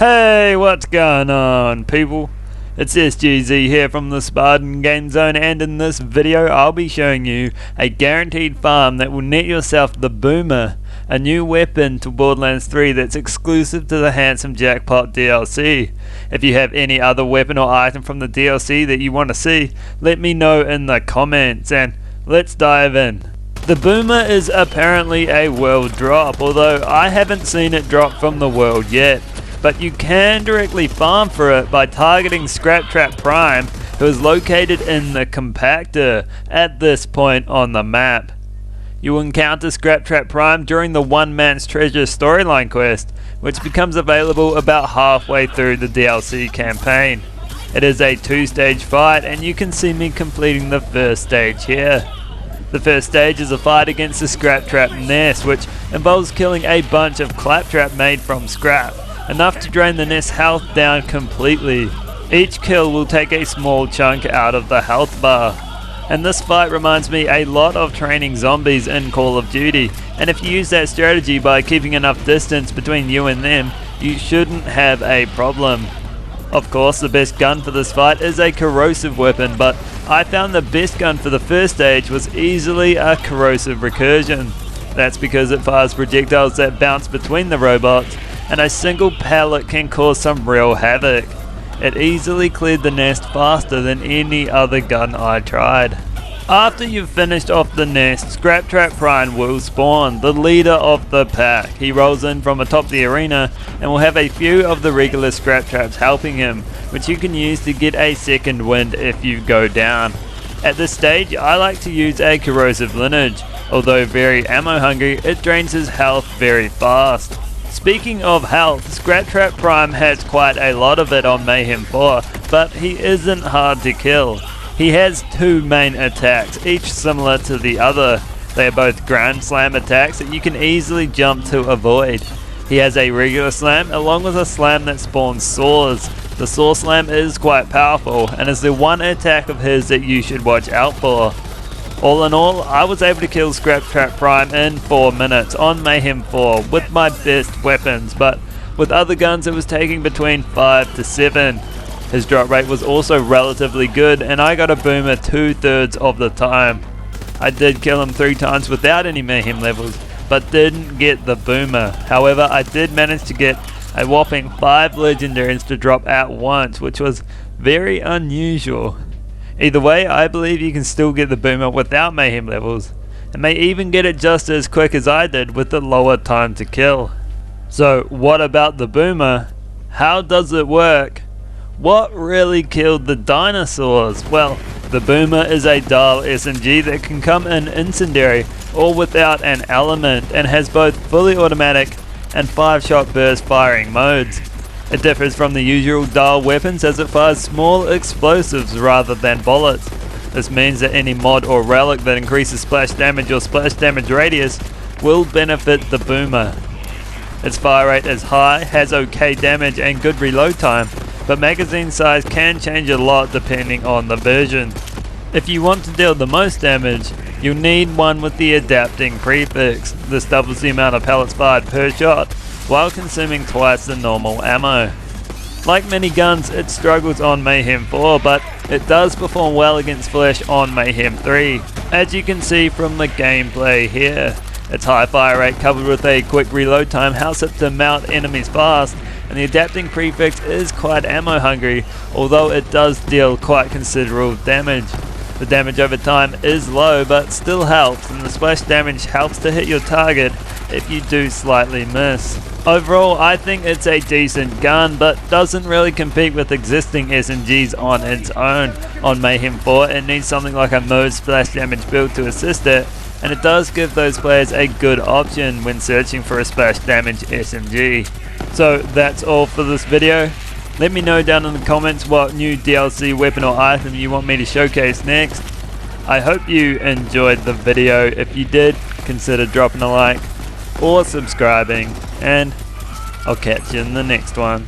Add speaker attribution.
Speaker 1: Hey, what's going on, people? It's SGZ here from the SpartanGameZone, and in this video I'll be showing you a guaranteed farm that will net yourself the Boomer, a new weapon to Borderlands 3 that's exclusive to the Handsome Jackpot DLC. If you have any other weapon or item from the DLC that you want to see, let me know in the comments, and let's dive in. The Boomer is apparently a world drop, although I haven't seen it drop from the world yet. But you can directly farm for it by targeting Scraptrap Prime, who is located in the compactor at this point on the map. You will encounter Scraptrap Prime during the One Man's Treasure storyline quest, which becomes available about halfway through the DLC campaign. It is a 2-stage fight, and you can see me completing the first stage here. The first stage is a fight against the Scraptrap nest, which involves killing a bunch of claptrap made from scrap, enough to drain the nest's health down completely. Each kill will take a small chunk out of the health bar. And this fight reminds me a lot of training zombies in Call of Duty, and if you use that strategy by keeping enough distance between you and them, you shouldn't have a problem. Of course, the best gun for this fight is a corrosive weapon, but I found the best gun for the first stage was easily a corrosive recursion. That's because it fires projectiles that bounce between the robots, and a single pellet can cause some real havoc. It easily cleared the nest faster than any other gun I tried. After you've finished off the nest, Scraptrap Prime will spawn, the leader of the pack. He rolls in from atop the arena and will have a few of the regular scrap traps helping him, which you can use to get a second wind if you go down. At this stage, I like to use a corrosive lineage. Although very ammo hungry, it drains his health very fast. Speaking of health, Scraptrap Prime has quite a lot of it on Mayhem 4, but he isn't hard to kill. He has two main attacks, each similar to the other. They are both ground slam attacks that you can easily jump to avoid. He has a regular slam along with a slam that spawns saws. The saw slam is quite powerful and is the one attack of his that you should watch out for. All in all, I was able to kill Scraptrap Prime in 4 minutes on Mayhem 4 with my best weapons, but with other guns it was taking between 5 to 7. His drop rate was also relatively good, and I got a Boomer 2/3 of the time. I did kill him 3 times without any Mayhem levels, but didn't get the Boomer. However, I did manage to get a whopping 5 legendaries to drop at once, which was very unusual. Either way, I believe you can still get the Boomer without Mayhem levels, and may even get it just as quick as I did with the lower time to kill. So what about the Boomer? How does it work? What really killed the dinosaurs? Well, the Boomer is a dual SMG that can come in incendiary or without an element, and has both fully automatic and 5-shot burst firing modes. It differs from the usual dual weapons as it fires small explosives rather than bullets. This means that any mod or relic that increases splash damage or splash damage radius will benefit the Boomer. Its fire rate is high, has okay damage and good reload time, but magazine size can change a lot depending on the version. If you want to deal the most damage, you'll need one with the adapting prefix. This doubles the amount of pellets fired per shot, while consuming twice the normal ammo. Like many guns, it struggles on Mayhem 4, but it does perform well against flesh on Mayhem 3, as you can see from the gameplay here. Its high fire rate coupled with a quick reload time helps it to mount enemies fast, and the adapting prefix is quite ammo hungry, although it does deal quite considerable damage. The damage over time is low, but still helps, and the splash damage helps to hit your target if you do slightly miss. Overall, I think it's a decent gun, but doesn't really compete with existing SMGs on its own. On Mayhem 4, it needs something like a mode splash damage build to assist it, and it does give those players a good option when searching for a splash damage SMG. So that's all for this video. Let me know down in the comments what new DLC weapon or item you want me to showcase next. I hope you enjoyed the video. If you did, consider dropping a like or subscribing, and I'll catch you in the next one.